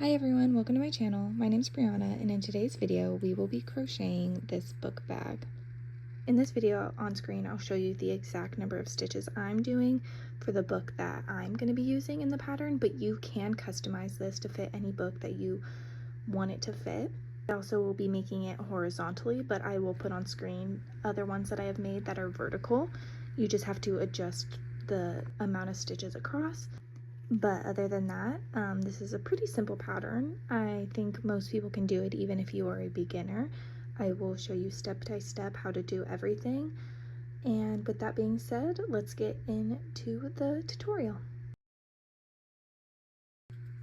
Hi everyone, welcome to my channel. My name is Brianna, and in today's video we will be crocheting this book bag. In this video on screen I'll show you the exact number of stitches I'm doing for the book that I'm going to be using in the pattern, but you can customize this to fit any book that you want it to fit. I also will be making it horizontally, but I will put on screen other ones that I have made that are vertical. You just have to adjust the amount of stitches across. But other than that, this is a pretty simple pattern. I think most people can do it even if you are a beginner. I will show you step by step how to do everything. And with that being said, let's get into the tutorial.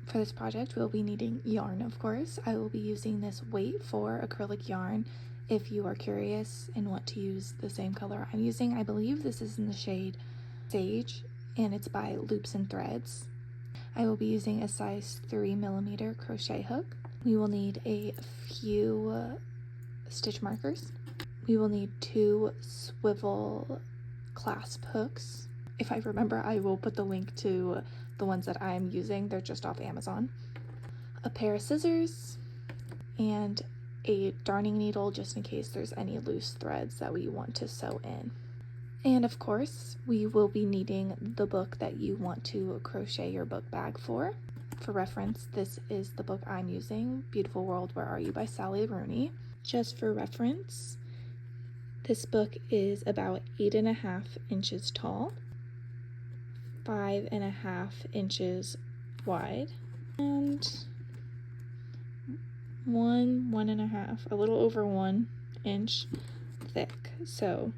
For this project, we'll be needing yarn, of course. I will be using this Weight for acrylic yarn. If you are curious and want to use the same color I'm using, I believe this is in the shade Sage, and it's by Loops and Threads. I will be using a size 3mm crochet hook. We will need a few stitch markers. We will need 2 swivel clasp hooks. If I remember, I will put the link to the ones that I am using. They're just off Amazon. A pair of scissors and a darning needle just in case there's any loose threads that we want to sew in. And of course, we will be needing the book that you want to crochet your book bag for. For reference, this is the book I'm using, Beautiful World, Where Are You by Sally Rooney. Just for reference, this book is about 8.5 inches tall, 5.5 inches wide, and 1.5, a little over 1 inch thick. So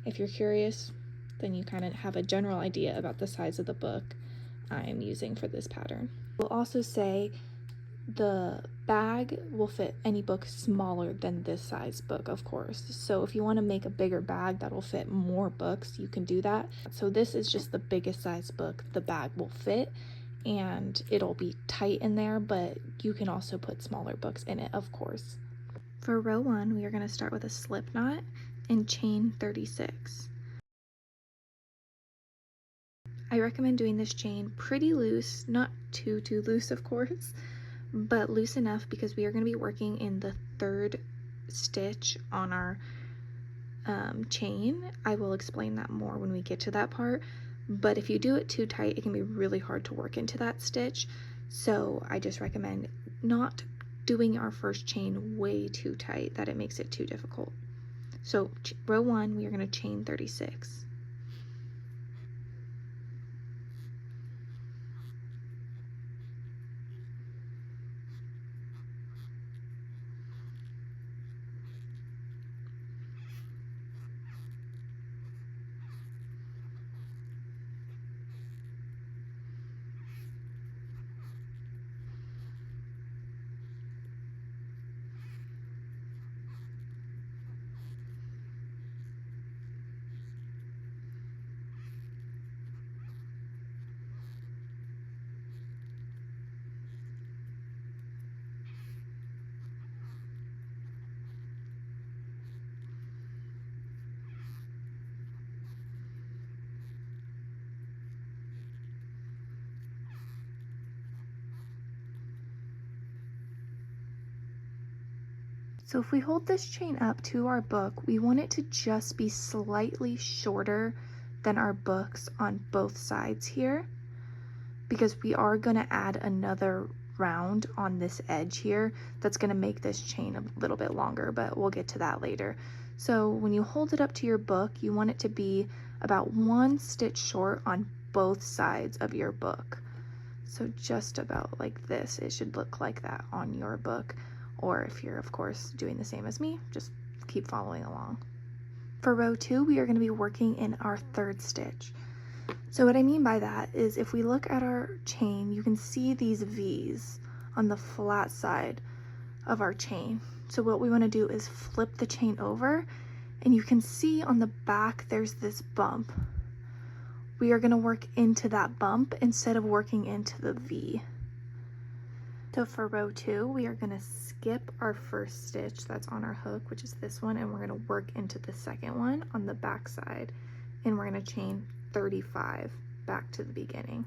if you're curious, then you kind of have a general idea about the size of the book I'm using for this pattern. We'll also say the bag will fit any book smaller than this size book, of course. So if you want to make a bigger bag that will fit more books, you can do that. So this is just the biggest size book the bag will fit, and it'll be tight in there, but you can also put smaller books in it, of course. For row 1, we are going to start with a slip knot and chain 36. I recommend doing this chain pretty loose, not too loose of course, but loose enough because we are going to be working in the 3rd stitch on our chain. I will explain that more when we get to that part, but if you do it too tight, it can be really hard to work into that stitch. So I just recommend not doing our first chain way too tight that it makes it too difficult. So row 1, we are going to chain 36. So if we hold this chain up to our book, we want it to just be slightly shorter than our books on both sides here, because we are going to add another round on this edge here that's going to make this chain a little bit longer, but we'll get to that later. So when you hold it up to your book, you want it to be about 1 stitch short on both sides of your book. So just about like this, it should look like that on your book. Or if you're, of course, doing the same as me, just keep following along. For row 2, we are going to be working in our 3rd stitch. So what I mean by that is if we look at our chain, you can see these V's on the flat side of our chain. So what we want to do is flip the chain over, and you can see on the back there's this bump. We are going to work into that bump instead of working into the V. So for row 2, we are going to skip our first stitch that's on our hook, which is this one, and we're going to work into the second one on the back side, and we're going to chain 35 back to the beginning.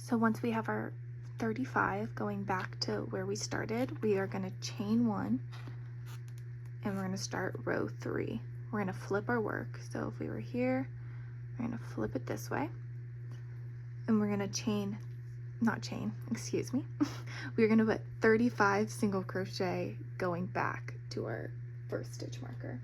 So once we have our 35 going back to where we started, we are going to chain 1 and we're going to start row 3. We're going to flip our work. So if we were here, we're going to flip it this way and we're going to we're going to put 35 single crochet going back to our first stitch marker.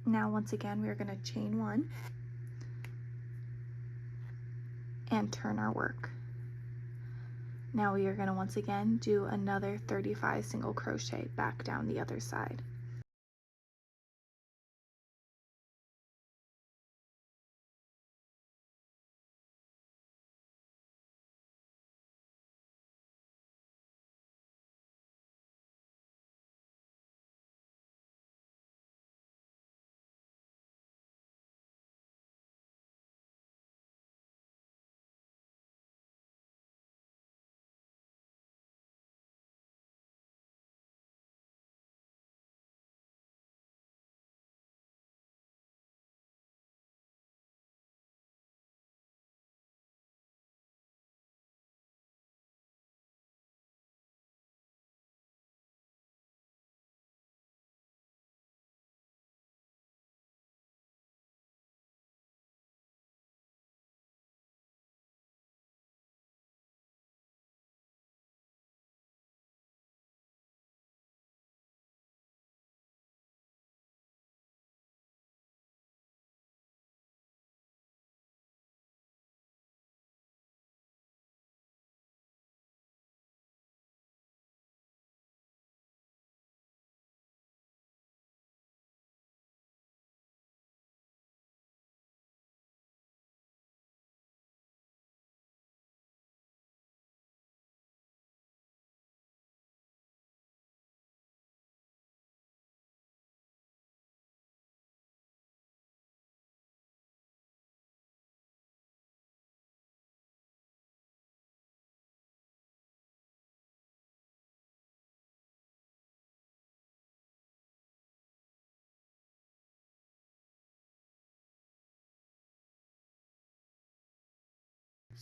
Now once again we're going to chain 1 and turn our work. Now we are going to once again do another 35 single crochet back down the other side.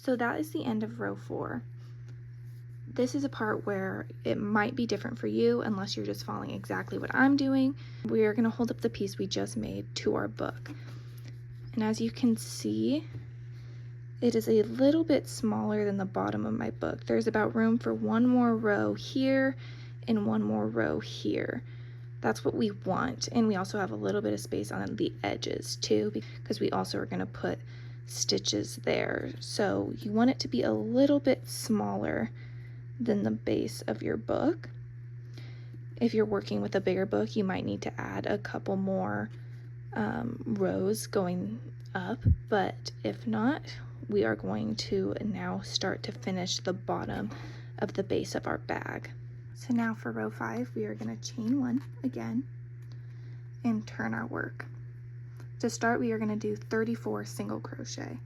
So that is the end of row 4. This is a part where it might be different for you unless you're just following exactly what I'm doing. We are going to hold up the piece we just made to our book. And as you can see, it is a little bit smaller than the bottom of my book. There's about room for one more row here and one more row here. That's what we want. And we also have a little bit of space on the edges too, because we also are going to put stitches there. So you want it to be a little bit smaller than the base of your book. If you're working with a bigger book, you might need to add a couple more rows going up, but if not, we are going to now start to finish the bottom of the base of our bag. So now for row 5, we are going to chain 1 again and turn our work. To start, we are going to do 34 single crochet.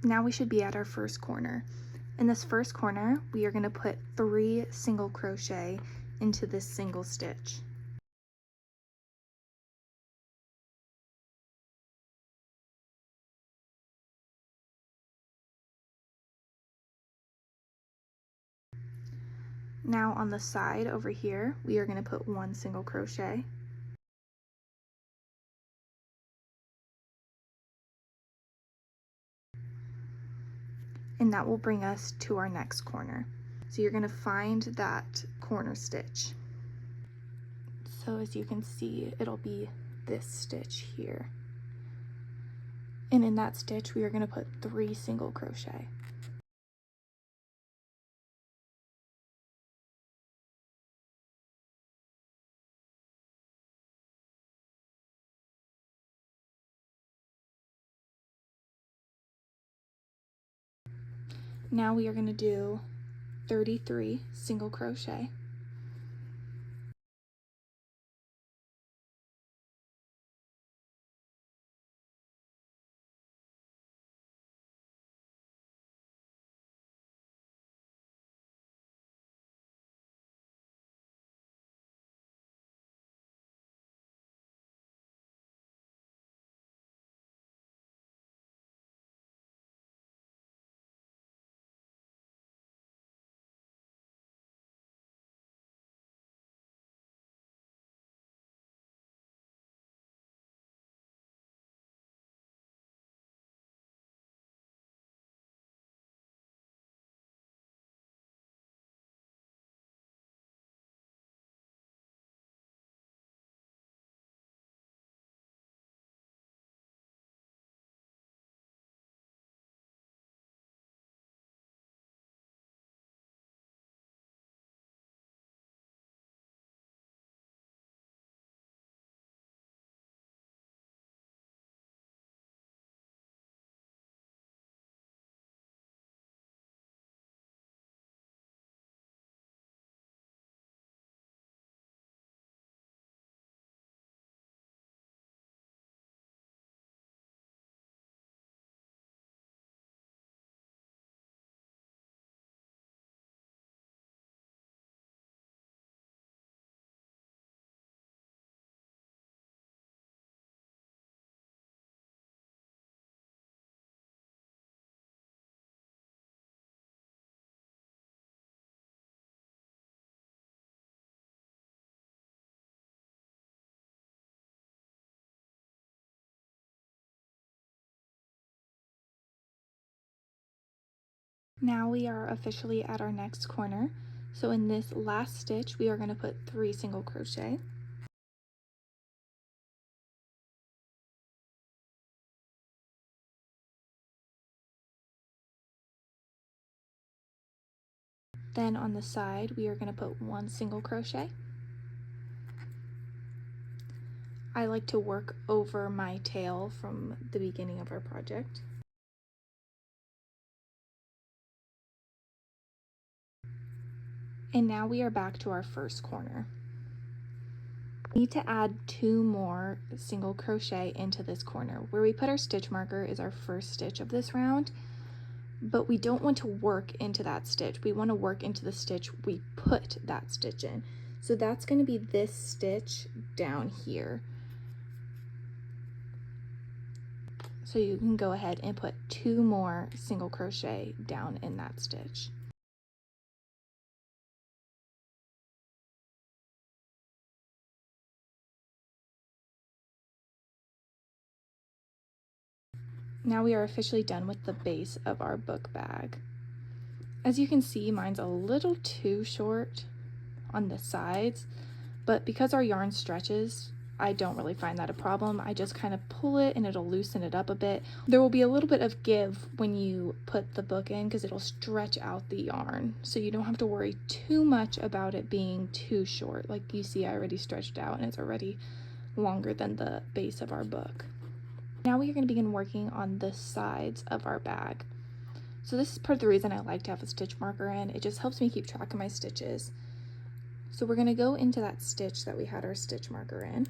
Now we should be at our first corner. In this first corner, we are going to put 3 single crochet into this single stitch. Now on the side over here, we are going to put 1 single crochet. And that will bring us to our next corner. So you're going to find that corner stitch. So as you can see, it'll be this stitch here. And in that stitch, we are going to put 3 single crochet. Now we are going to do 33 single crochet. Now we are officially at our next corner. So in this last stitch, we are going to put 3 single crochet. Then on the side, we are going to put 1 single crochet. I like to work over my tail from the beginning of our project. And now we are back to our first corner. We need to add 2 more single crochet into this corner. Where we put our stitch marker is our first stitch of this round, but we don't want to work into that stitch. We want to work into the stitch we put that stitch in. So that's going to be this stitch down here. So you can go ahead and put 2 more single crochet down in that stitch. Now we are officially done with the base of our book bag. As you can see, mine's a little too short on the sides, but because our yarn stretches, I don't really find that a problem. I just kind of pull it and it'll loosen it up a bit. There will be a little bit of give when you put the book in because it'll stretch out the yarn. So you don't have to worry too much about it being too short. Like you see, I already stretched out and it's already longer than the base of our book. Now we are going to begin working on the sides of our bag. So this is part of the reason I like to have a stitch marker in. It just helps me keep track of my stitches. So we're going to go into that stitch that we had our stitch marker in.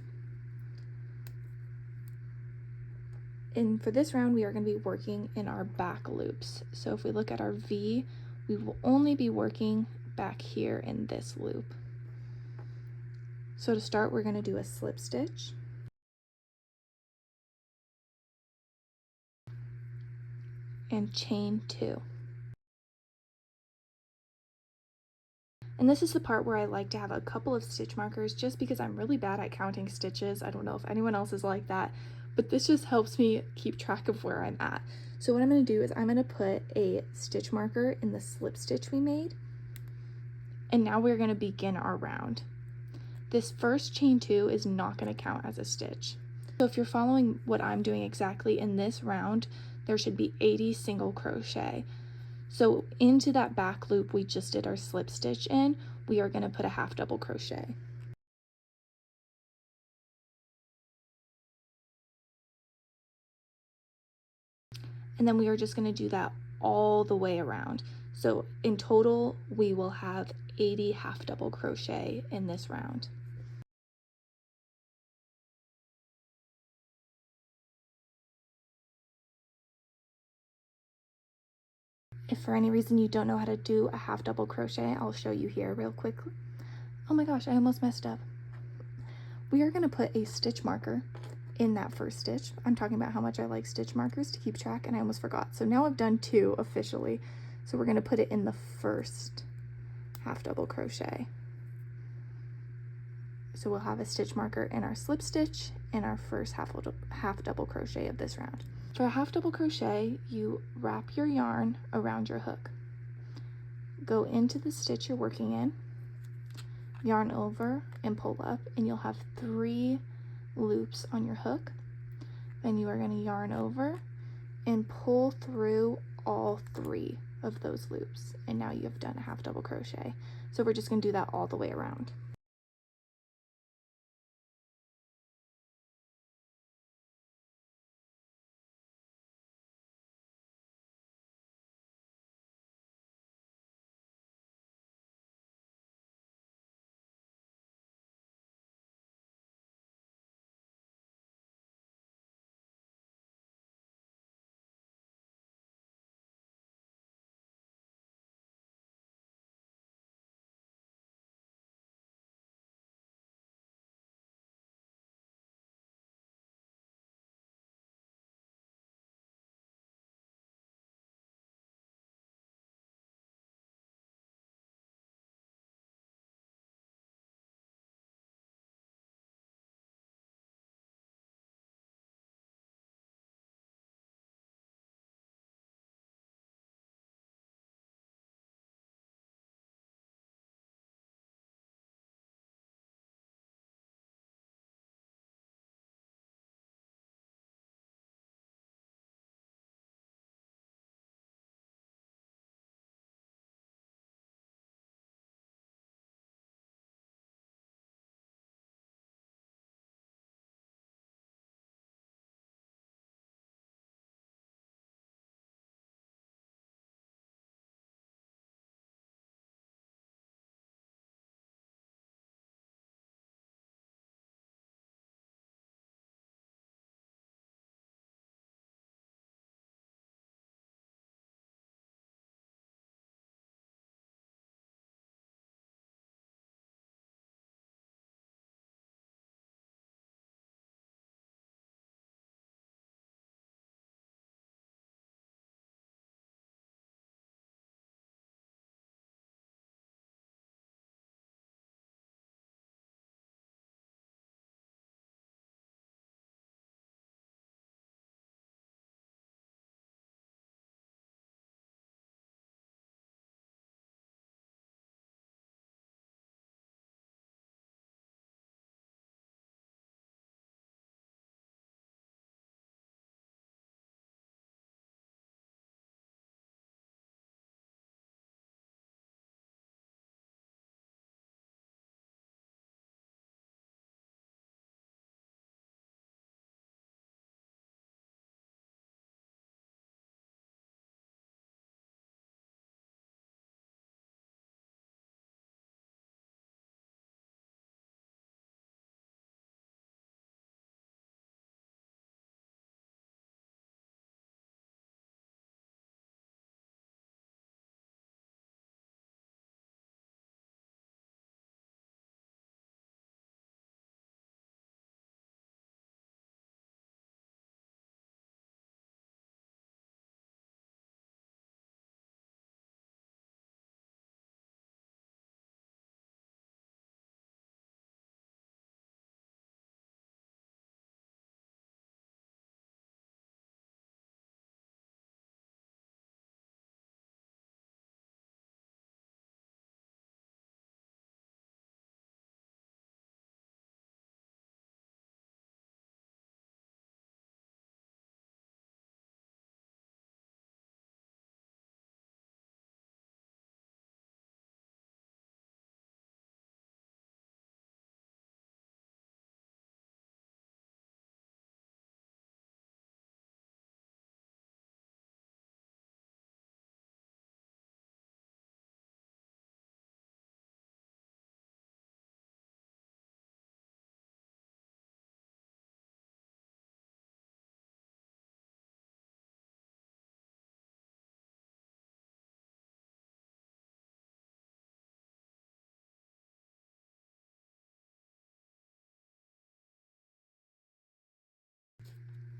And for this round, we are going to be working in our back loops. So if we look at our V, we will only be working back here in this loop. So to start, we're going to do a slip stitch. And chain 2. And this is the part where I like to have a couple of stitch markers just because I'm really bad at counting stitches. I don't know if anyone else is like that, but this just helps me keep track of where I'm at. So what I'm going to do is I'm going to put a stitch marker in the slip stitch we made. And now we're going to begin our round. This first chain 2 is not going to count as a stitch. So if you're following what I'm doing exactly in this round, there should be 80 single crochet. So into that back loop we just did our slip stitch in, we are going to put a half double crochet. And then we are just going to do that all the way around. So in total, we will have 80 half double crochet in this round. If for any reason you don't know how to do a half double crochet, I'll show you here real quick. Oh my gosh, I almost messed up. We are going to put a stitch marker in that first stitch. I'm talking about how much I like stitch markers to keep track, and I almost forgot. So now I've done 2 officially. So we're going to put it in the first half double crochet. So we'll have a stitch marker in our slip stitch and our first half double crochet of this round. For a half double crochet, you wrap your yarn around your hook. Go into the stitch you're working in, yarn over and pull up, and you'll have 3 loops on your hook. Then you are going to yarn over and pull through all 3 of those loops, and now you have done a half double crochet. So we're just going to do that all the way around.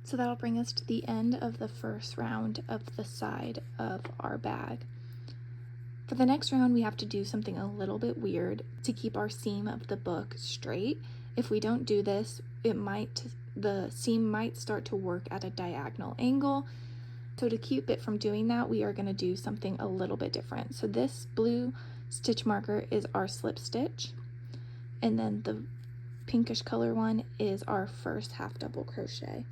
So that'll bring us to the end of the first round of the side of our bag. For the next round, we have to do something a little bit weird to keep our seam of the book straight. If we don't do this, the seam might start to work at a diagonal angle. So to keep it from doing that, we are going to do something a little bit different. So this blue stitch marker is our slip stitch, and then the pinkish color one is our first half double crochet.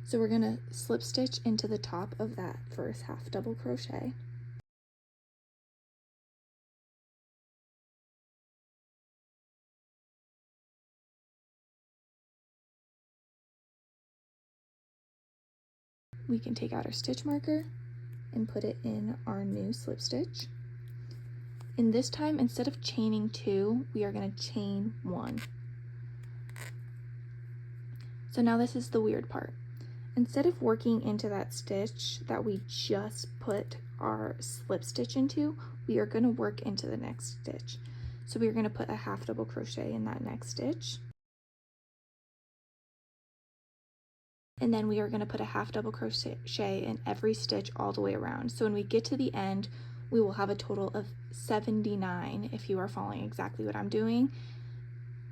So we're going to slip stitch into the top of that first half double crochet. We can take out our stitch marker and put it in our new slip stitch. And this time, instead of chaining 2, we are going to chain 1. So now this is the weird part. Instead of working into that stitch that we just put our slip stitch into, we are going to work into the next stitch. So we are going to put a half double crochet in that next stitch. And then we are going to put a half double crochet in every stitch all the way around. So when we get to the end, we will have a total of 79, if you are following exactly what I'm doing,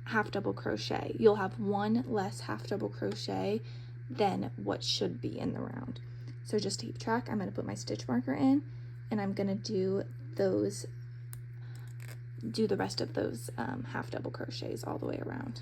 half double crochet. You'll have one less half double crochet than what should be in the round. So just to keep track, I'm going to put my stitch marker in, and I'm going to do the rest of those half double crochets all the way around.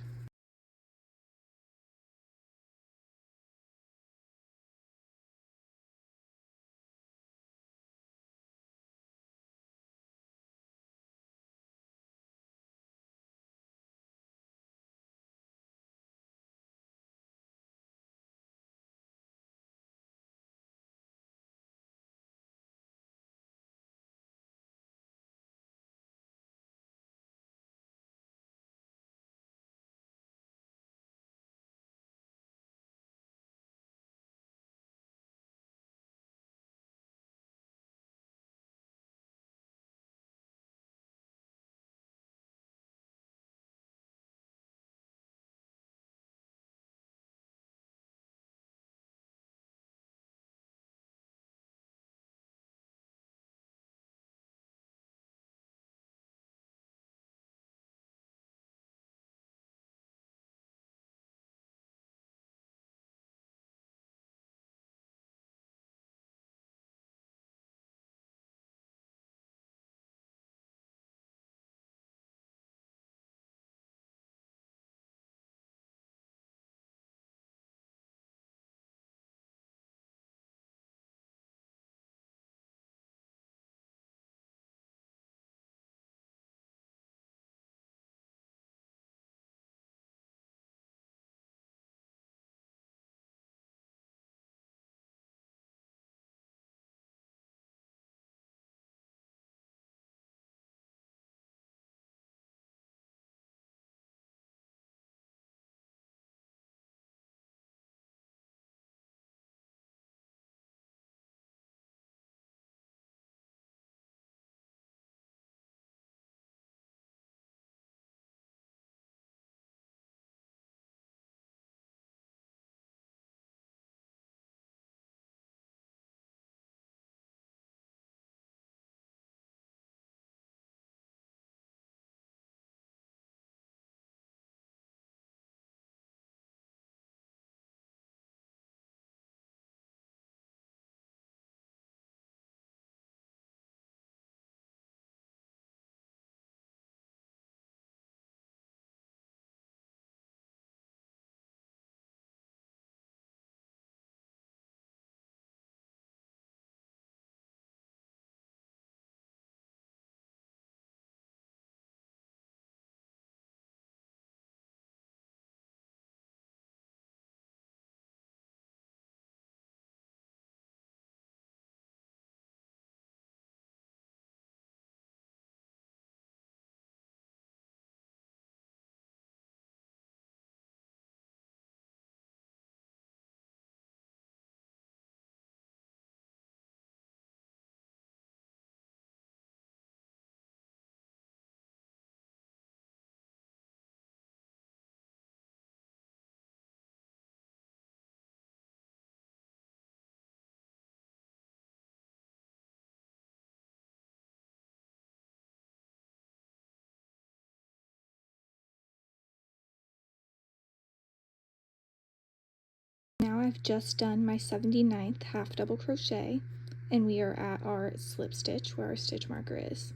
I've just done my 79th half double crochet, and we are at our slip stitch where our stitch marker is.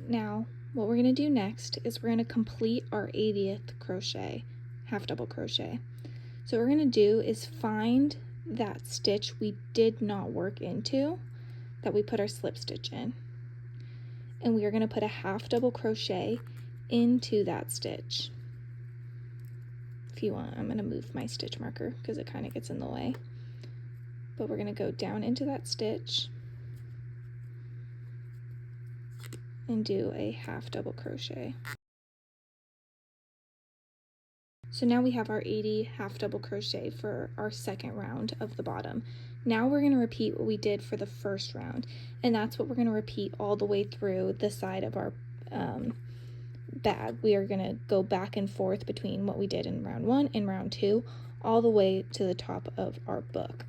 Now what we're going to do next is we're going to complete our 80th crochet, half double crochet. So what we're going to do is find that stitch we did not work into that we put our slip stitch in, and we are going to put a half double crochet into that stitch. If you want, I'm going to move my stitch marker because it kind of gets in the way, but we're going to go down into that stitch and do a half double crochet. So now we have our 80 half double crochet for our second round of the bottom. Now we're going to repeat what we did for the first round, and that's what we're going to repeat all the way through the side of our bag. We are going to go back and forth between what we did in round 1 and round 2 all the way to the top of our book.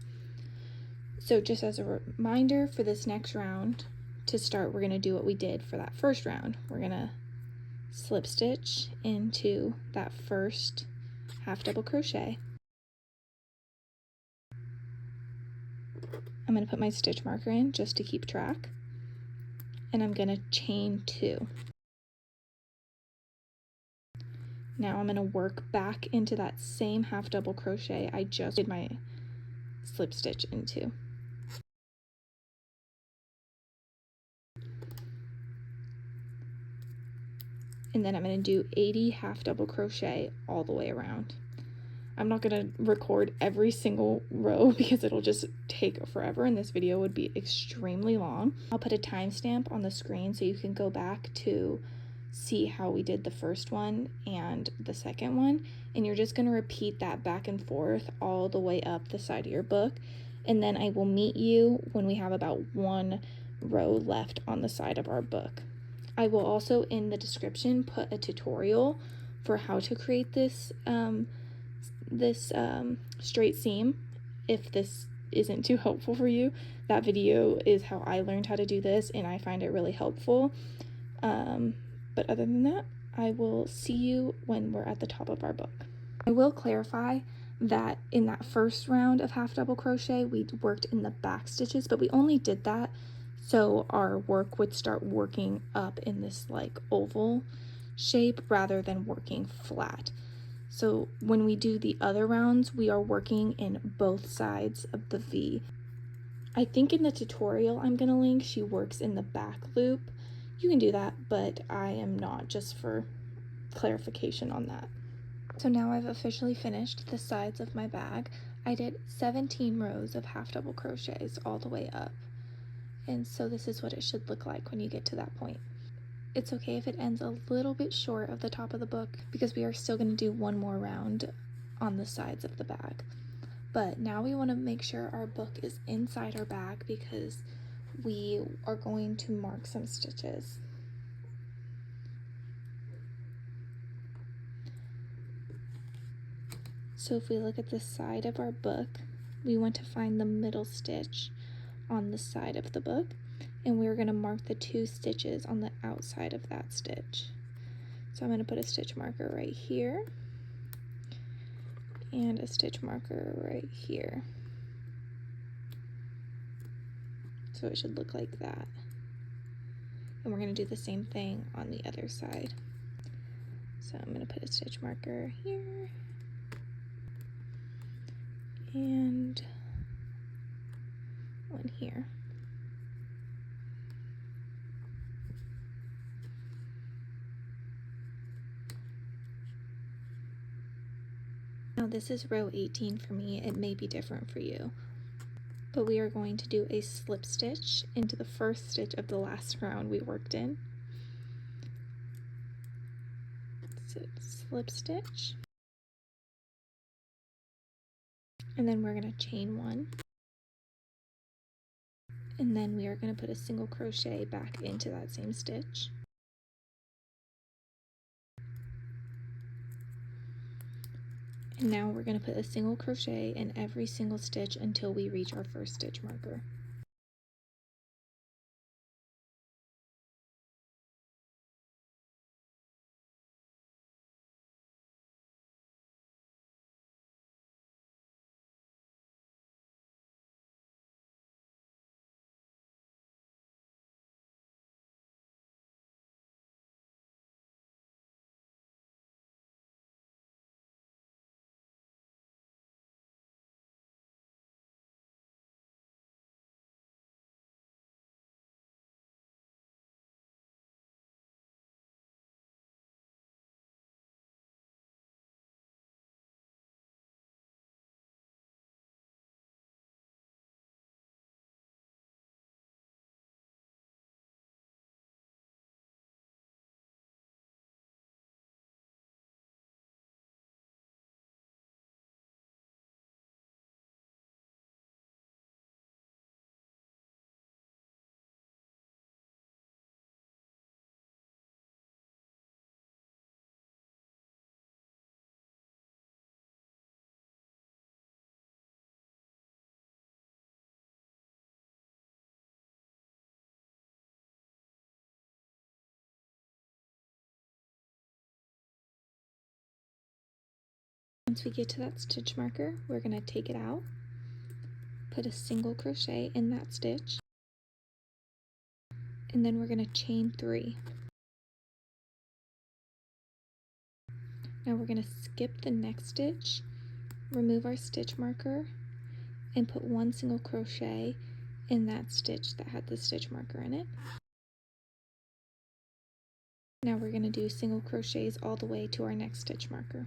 So just as a reminder, for this next round to start, we're going to do what we did for that first round. We're going to slip stitch into that first half double crochet. I'm going to put my stitch marker in just to keep track, and I'm going to chain 2. Now I'm going to work back into that same half double crochet I just did my slip stitch into. And then I'm going to do 80 half double crochet all the way around. I'm not going to record every single row because it'll just take forever and this video would be extremely long. I'll put a timestamp on the screen so you can go back to see how we did the first one and the second one, and you're just going to repeat that back and forth all the way up the side of your book, and then I will meet you when we have about 1 row left on the side of our book. I will also in the description put a tutorial for how to create this straight seam. If this isn't too helpful for you, that video is how I learned how to do this, and I find it really helpful. But other than that, I will see you when we're at the top of our book. I will clarify that in that first round of half double crochet, we worked in the back stitches, but we only did that so our work would start working up in this like oval shape rather than working flat. So when we do the other rounds, we are working in both sides of the V. I think in the tutorial I'm gonna link, she works in the back loop. You can do that, but I am not, just for clarification on that. So now I've officially finished the sides of my bag. I did 17 rows of half double crochets all the way up. And so this is what it should look like when you get to that point. It's okay if it ends a little bit short of the top of the book because we are still going to do one more round on the sides of the bag. But now we want to make sure our book is inside our bag because we are going to mark some stitches. So if we look at the side of our book, we want to find the middle stitch on the side of the book, and we're going to mark the 2 stitches on the outside of that stitch. So I'm going to put a stitch marker right here and a stitch marker right here. So it should look like that. And we're going to do the same thing on the other side. So I'm going to put a stitch marker here and one here. Now this is row 18 for me. It may be different for you. But we are going to do a slip stitch into the first stitch of the last round we worked in. So slip stitch. And then we're going to chain 1. And then we are going to put a single crochet back into that same stitch. And now we're going to put a single crochet in every single stitch until we reach our first stitch marker. Once we get to that stitch marker, we're going to take it out, put a single crochet in that stitch, and then we're going to chain 3. Now we're going to skip the next stitch, remove our stitch marker, and put 1 single crochet in that stitch that had the stitch marker in it. Now we're going to do single crochets all the way to our next stitch marker.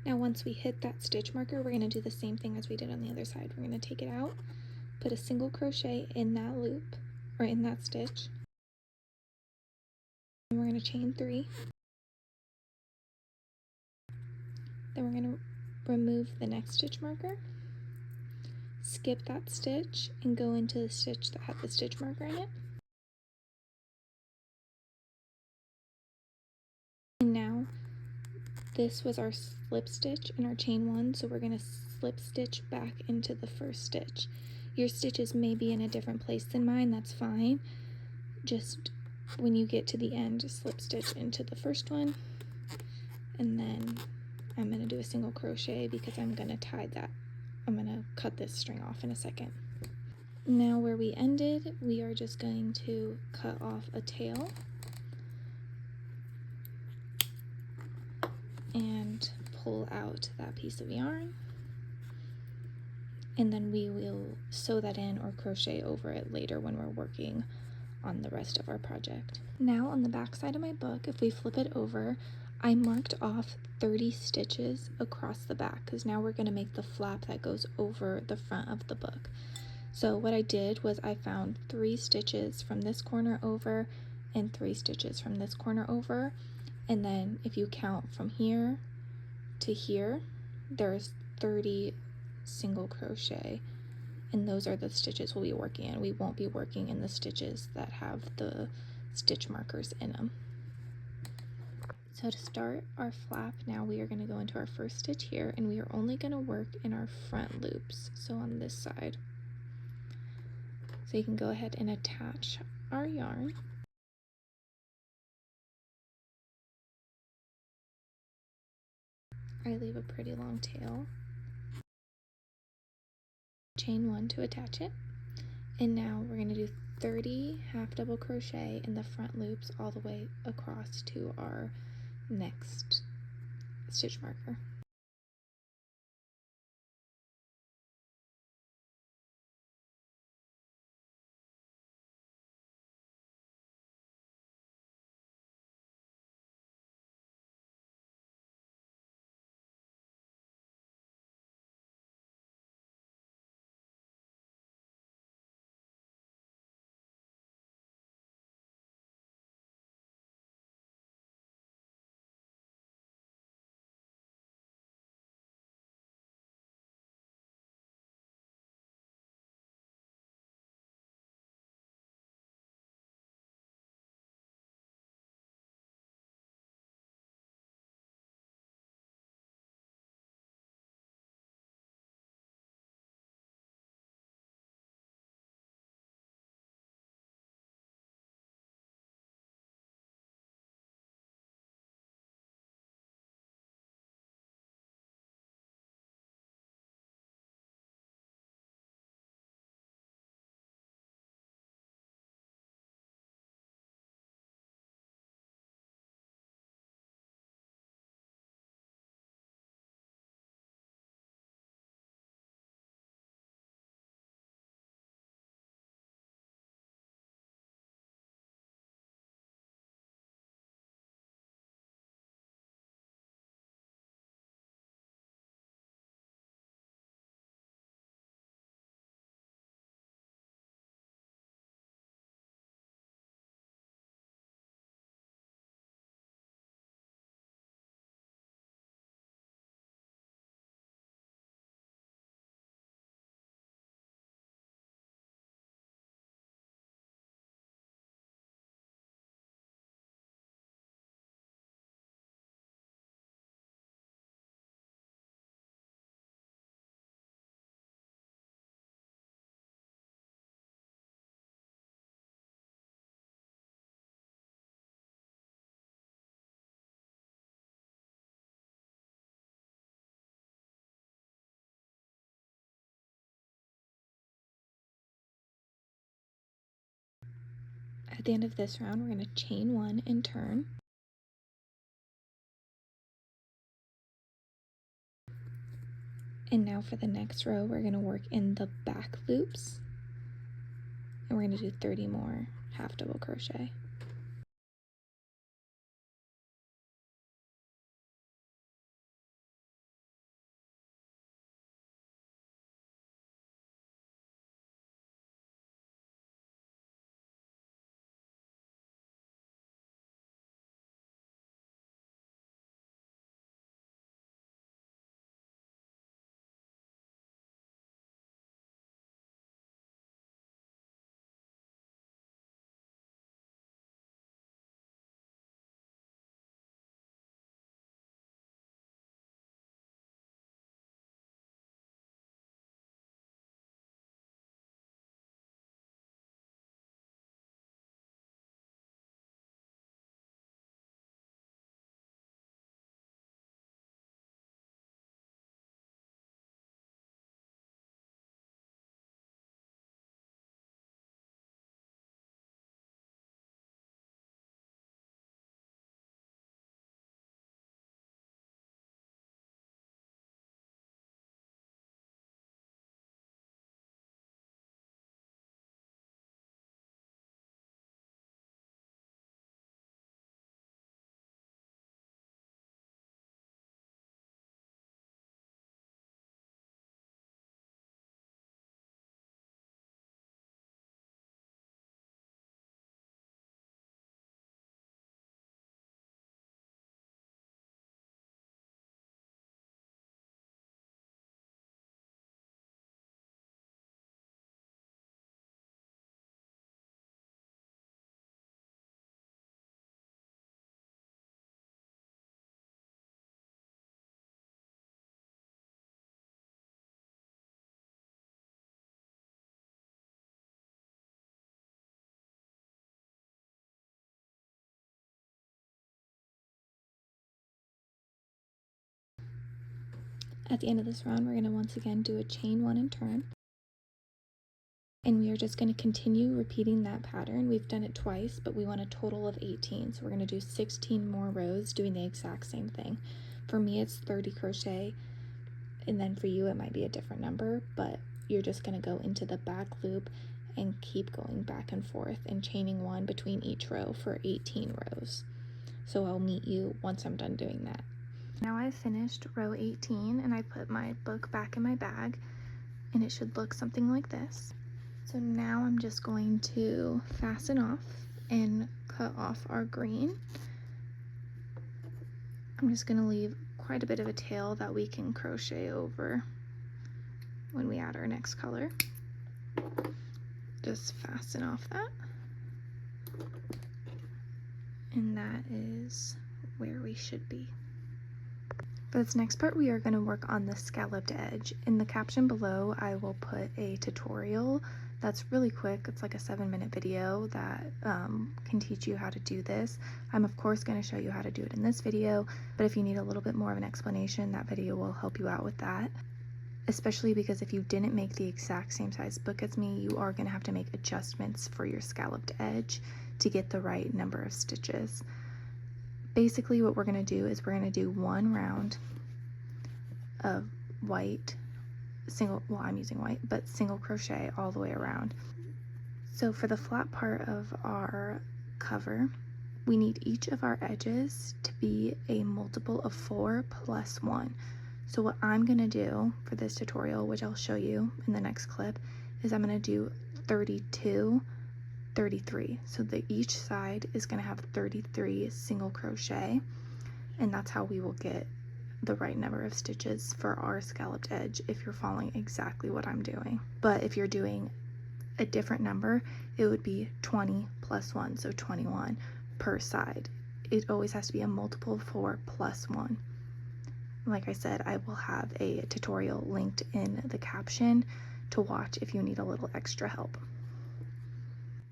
Now once we hit that stitch marker, we're going to do the same thing as we did on the other side. We're going to take it out, put a single crochet in that loop, or in that stitch, and we're going to chain 3. Then we're going to remove the next stitch marker, skip that stitch, and go into the stitch that had the stitch marker in it. And now this was our slip stitch in our chain 1, so we're going to slip stitch back into the first stitch. Your stitches may be in a different place than mine, that's fine. Just when you get to the end, slip stitch into the first one, and then I'm going to do a single crochet because I'm going to tie that. I'm going to cut this string off in a second. Now where we ended, we are just going to cut off a tail and pull out that piece of yarn, and then we will sew that in or crochet over it later when we're working on the rest of our project. Now on the back side of my book, if we flip it over, I marked off 30 stitches across the back because now we're going to make the flap that goes over the front of the book. So what I did was I found 3 stitches from this corner over and 3 stitches from this corner over, and then if you count from here to here, there's 30 single crochet, and those are the stitches we'll be working in. We won't be working in the stitches that have the stitch markers in them. So to start our flap, now we are going to go into our first stitch here, and we are only going to work in our front loops, so on this side. So you can go ahead and attach our yarn. I leave a pretty long tail. Chain 1 to attach it, and now we're going to do 30 half double crochet in the front loops all the way across to our next stitch marker. At the end of this round, we're going to chain 1 and turn. And now for the next row, we're going to work in the back loops, and we're going to do 30 more half double crochet. At the end of this round, we're going to once again do a chain 1 and turn. And we are just going to continue repeating that pattern. We've done it twice, but we want a total of 18. So we're going to do 16 more rows doing the exact same thing. For me, it's 30 crochet, and then for you, it might be a different number, but you're just going to go into the back loop and keep going back and forth and chaining 1 between each row for 18 rows. So I'll meet you once I'm done doing that. Now I've finished row 18 and I put my book back in my bag, and it should look something like this. So now I'm just going to fasten off and cut off our green. I'm just going to leave quite a bit of a tail that we can crochet over when we add our next color. Just fasten off that. And that is where we should be. For this next part, we are going to work on the scalloped edge. In the caption below, I will put a tutorial that's really quick. It's like a 7-minute video that can teach you how to do this. I'm of course going to show you how to do it in this video, but if you need a little bit more of an explanation, that video will help you out with that. Especially because if you didn't make the exact same size book as me, you are going to have to make adjustments for your scalloped edge to get the right number of stitches. Basically what we're going to do is we're going to do 1 round of white single, well, I'm using white, but single crochet all the way around. So for the flat part of our cover, we need each of our edges to be a multiple of 4 plus 1. So what I'm going to do for this tutorial, which I'll show you in the next clip, is I'm going to do 32, 33. So that each side is going to have 33 single crochet, and that's how we will get the right number of stitches for our scalloped edge if you're following exactly what I'm doing. But if you're doing a different number, it would be 20 plus 1, so 21 per side. It always has to be a multiple of 4 plus 1. Like I said, I will have a tutorial linked in the caption to watch if you need a little extra help.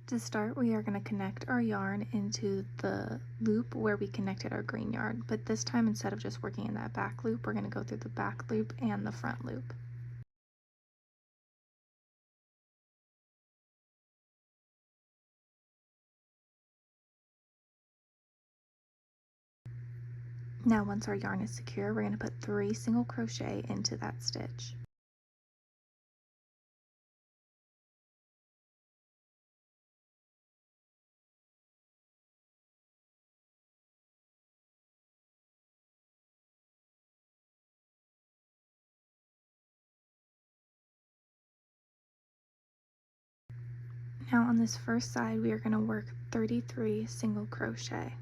To start, we are going to connect our yarn into the loop where we connected our green yarn, but this time instead of just working in that back loop, we're going to go through the back loop and the front loop. Now once our yarn is secure, we're going to put 3 single crochet into that stitch. Now on this first side, we are going to work 33 single crochet.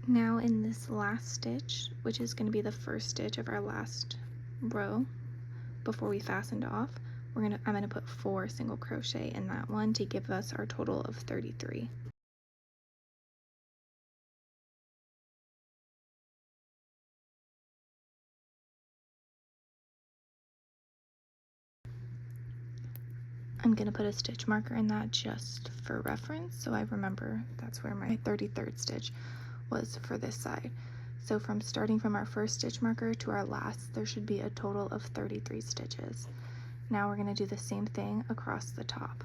Now in this last stitch, which is going to be the first stitch of our last row before we fastened off, I'm going to put 4 single crochet in that one to give us our total of 33. I'm going to put a stitch marker in that just for reference, so I remember that's where my 33rd stitch was for this side. So starting from our first stitch marker to our last, there should be a total of 33 stitches. Now we're going to do the same thing across the top.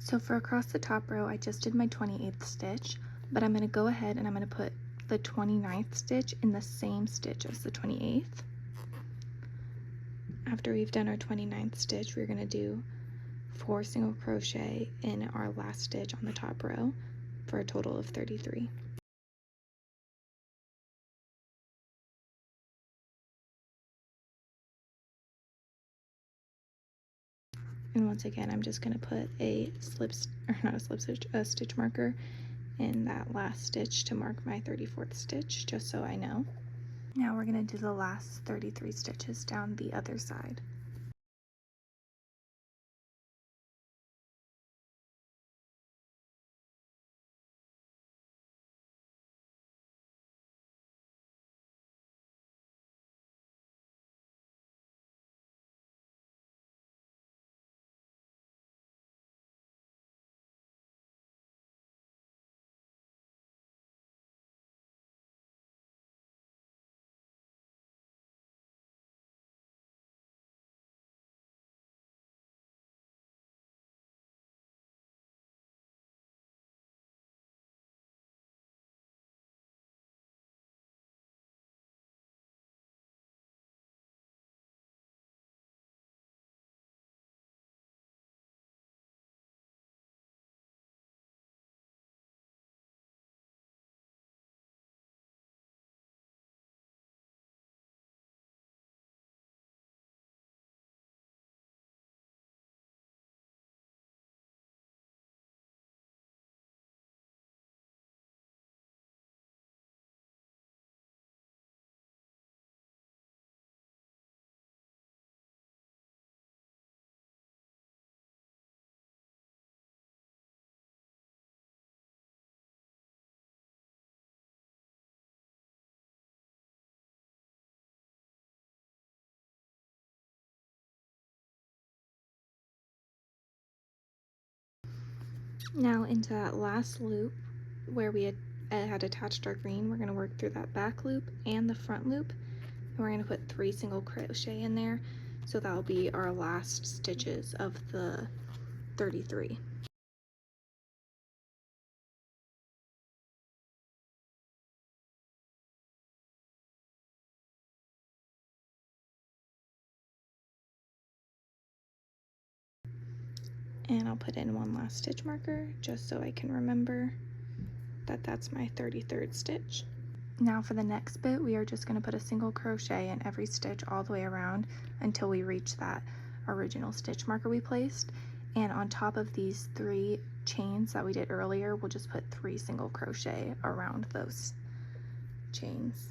So for across the top row, I just did my 28th stitch, but I'm going to go ahead and I'm going to put the 29th stitch in the same stitch as the 28th. After we've done our 29th stitch, we're going to do 4 single crochet in our last stitch on the top row for a total of 33. And once again, I'm just going to put a a stitch marker in that last stitch to mark my 34th stitch, just so I know. Now we're going to do the last 33 stitches down the other side. Now into that last loop where we had attached our green, we're going to work through that back loop and the front loop, and we're going to put 3 single crochet in there, so that will be our last stitches of the 33. And I'll put in one last stitch marker just so I can remember that that's my 33rd stitch. Now for the next bit, we are just going to put a single crochet in every stitch all the way around until we reach that original stitch marker we placed. And on top of these 3 chains that we did earlier, we'll just put 3 single crochet around those chains.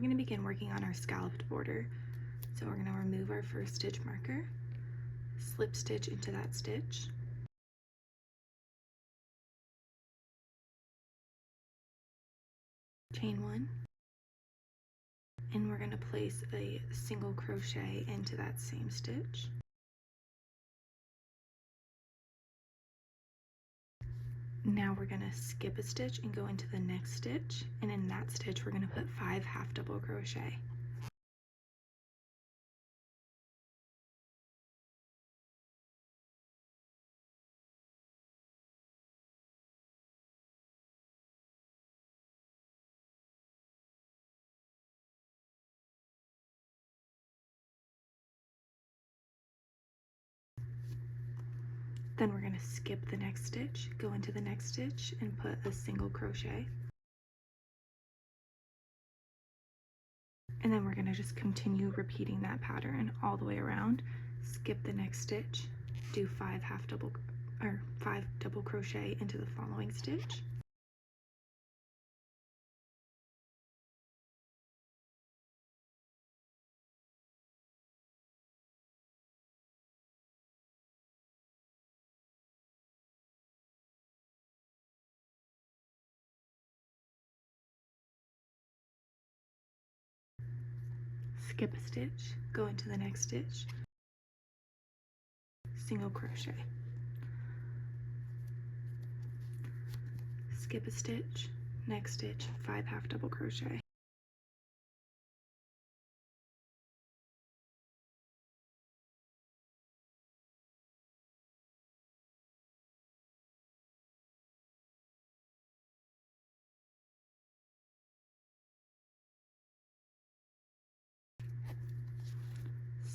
going to begin working on our scalloped border. So we're going to remove our first stitch marker, slip stitch into that stitch, chain 1, and we're going to place a single crochet into that same stitch. Now we're going to skip a stitch and go into the next stitch, and in that stitch we're going to put 5 half double crochet. Then we're going to skip the next stitch, go into the next stitch, and put a single crochet. And then we're going to just continue repeating that pattern all the way around. Skip the next stitch, do 5 double crochet into the following stitch. Skip a stitch, go into the next stitch, single crochet. Skip a stitch, next stitch, 5 half double crochet.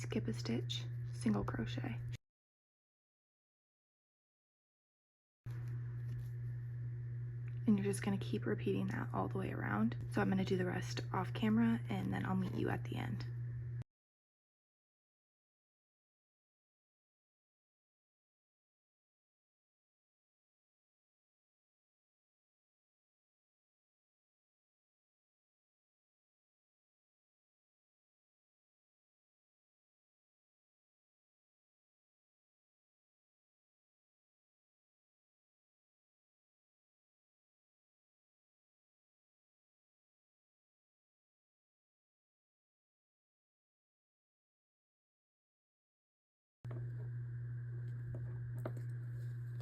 Skip a stitch, single crochet. And you're just going to keep repeating that all the way around. So I'm going to do the rest off camera and then I'll meet you at the end.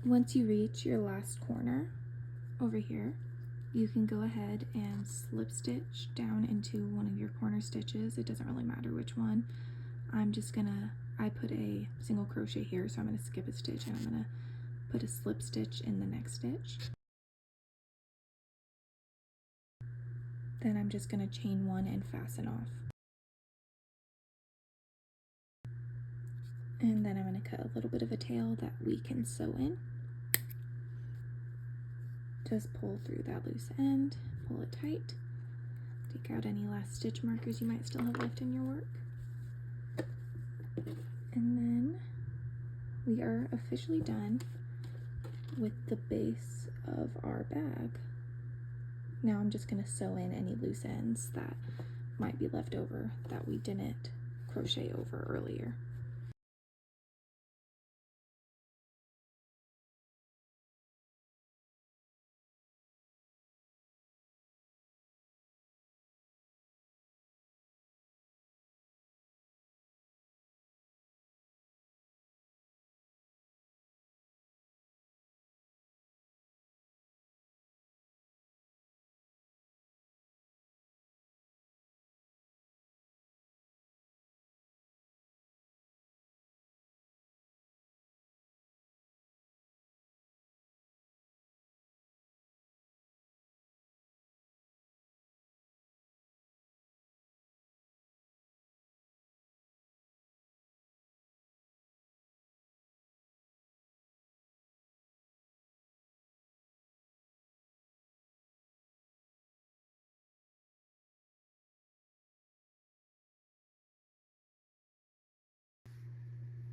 Once you reach your last corner over here, you can go ahead and slip stitch down into one of your corner stitches. It doesn't really matter which one. I put a single crochet here, so I'm going to skip a stitch and I'm going to put a slip stitch in the next stitch. Then I'm just going to chain 1 and fasten off. And then I'm going to cut a little bit of a tail that we can sew in. Just pull through that loose end, pull it tight, take out any last stitch markers you might still have left in your work. And then we are officially done with the base of our bag. Now I'm just going to sew in any loose ends that might be left over that we didn't crochet over earlier.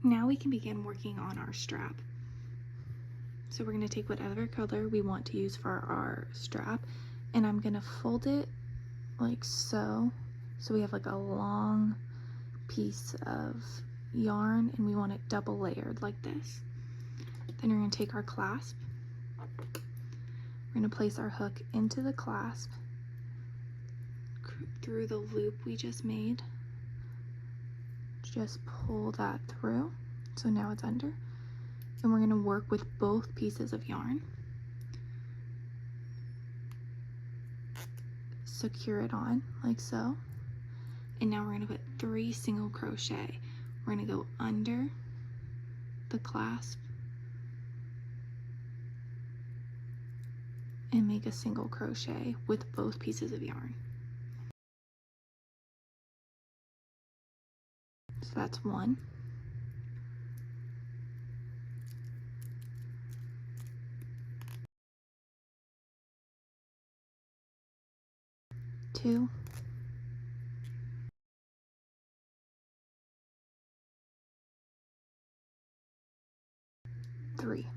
Now we can begin working on our strap. So we're going to take whatever color we want to use for our strap, and I'm going to fold it like so So we have like a long piece of yarn and we want it double layered like this. Then we're going to take our clasp. We're going to place our hook into the clasp through the loop we just made. Just pull that through. So now it's under. And we're going to work with both pieces of yarn. Secure it on like so. And now we're going to put 3 single crochet. We're going to go under the clasp and make a single crochet with both pieces of yarn. So that's 1. 2. 3.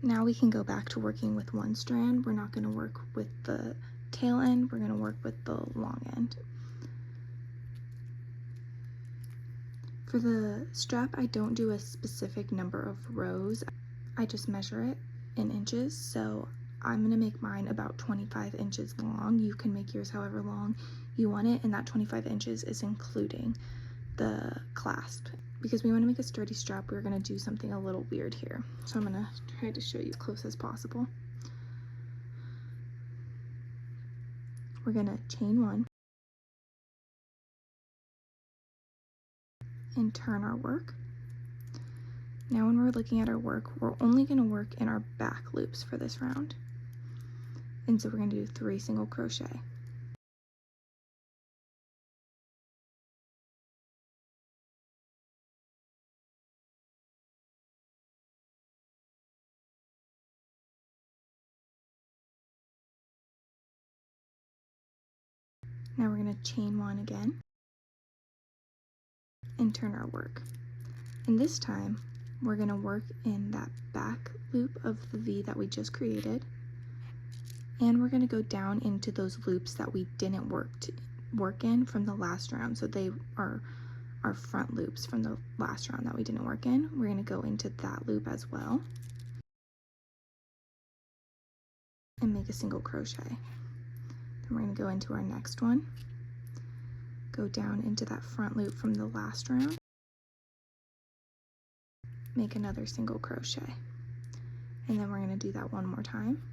Now we can go back to working with one strand. We're not going to work with the tail end, we're going to work with the long end. For the strap, I don't do a specific number of rows. I just measure it in inches, so I'm going to make mine about 25 inches long. You can make yours however long you want it, and that 25 inches is including the clasp. Because we want to make a sturdy strap, we're going to do something a little weird here. So I'm going to try to show you as close as possible. We're going to chain 1 and turn our work. Now when we're looking at our work, we're only going to work in our back loops for this round. And so we're going to do 3 single crochet. Now we're going to chain 1 again and turn our work. And this time we're going to work in that back loop of the V that we just created, and we're going to go down into those loops that we didn't work in from the last round. So they are our front loops from the last round that we didn't work in. We're going to go into that loop as well and make a single crochet. Then we're going to go into our next one, go down into that front loop from the last round, make another single crochet, and then we're going to do that one more time.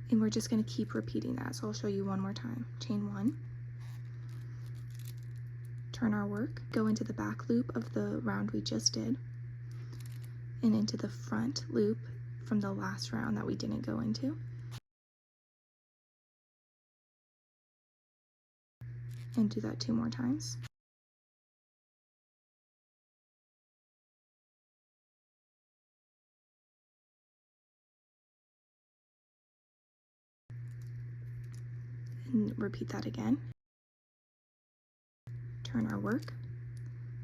And we're just going to keep repeating that. So I'll show you one more time. Chain 1, turn our work, go into the back loop of the round we just did, and into the front loop from the last round that we didn't go into. And do that 2 more times. And repeat that again. Turn our work,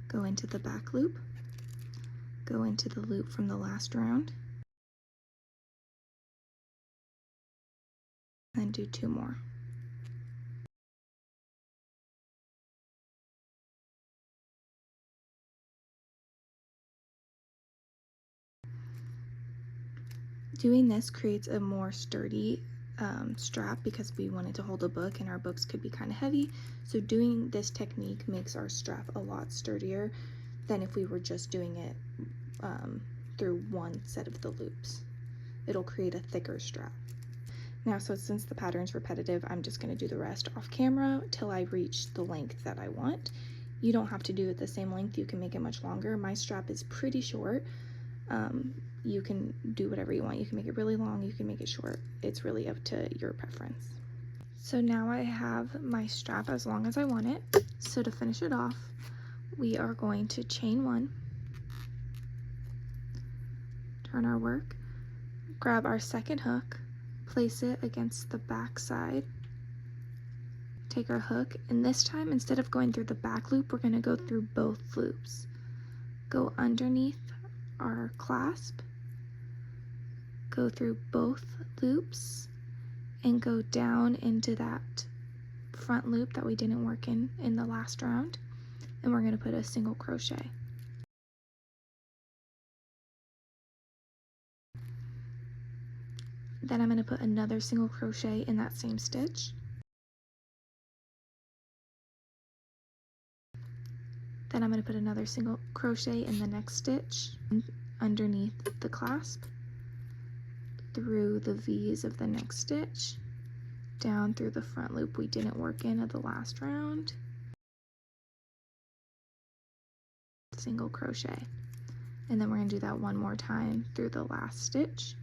go into the back loop, go into the loop from the last round, and do 2 more. Doing this creates a more sturdy strap because we wanted to hold a book and our books could be kind of heavy. So doing this technique makes our strap a lot sturdier than if we were just doing it through one set of the loops. It'll create a thicker strap. Now, so since the pattern's repetitive, I'm just going to do the rest off camera till I reach the length that I want. You don't have to do it the same length, you can make it much longer. My strap is pretty short. You can do whatever you want. You can make it really long, you can make it short. It's really up to your preference. So now I have my strap as long as I want it. So to finish it off, we are going to chain 1, turn our work, grab our second hook, place it against the back side, take our hook, and this time instead of going through the back loop, we're going to go through both loops. Go underneath our clasp, go through both loops, and go down into that front loop that we didn't work in the last round, and we're going to put a single crochet. Then I'm going to put another single crochet in that same stitch. Then I'm going to put another single crochet in the next stitch underneath the clasp, through the V's of the next stitch, down through the front loop we didn't work in at the last round, single crochet. And then we're going to do that one more time through the last stitch,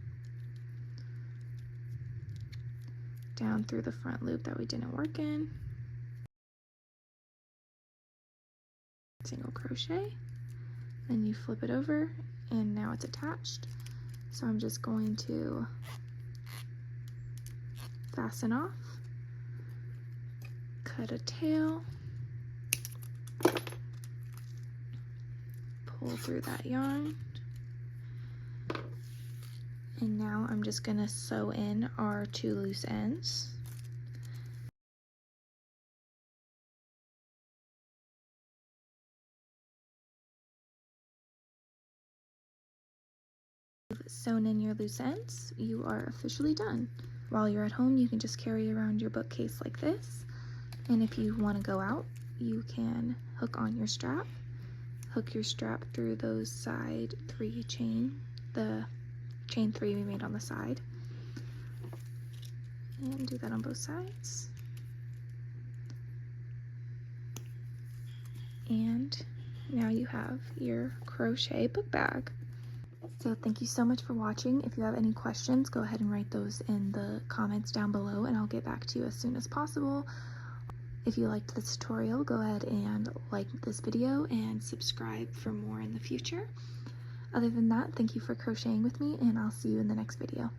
down through the front loop that we didn't work in, single crochet, then you flip it over and now it's attached. So I'm just going to fasten off, cut a tail, pull through that yarn, and now I'm just going to sew in our 2 loose ends. Sewn in your loose ends, you are officially done. While you're at home, you can just carry around your bookcase like this, and if you want to go out, you can hook on your strap, hook your strap through those side 3 chain, the chain 3 we made on the side, and do that on both sides. And now you have your crochet book bag. So thank you so much for watching. If you have any questions, go ahead and write those in the comments down below and I'll get back to you as soon as possible. If you liked this tutorial, go ahead and like this video and subscribe for more in the future. Other than that, thank you for crocheting with me, and I'll see you in the next video.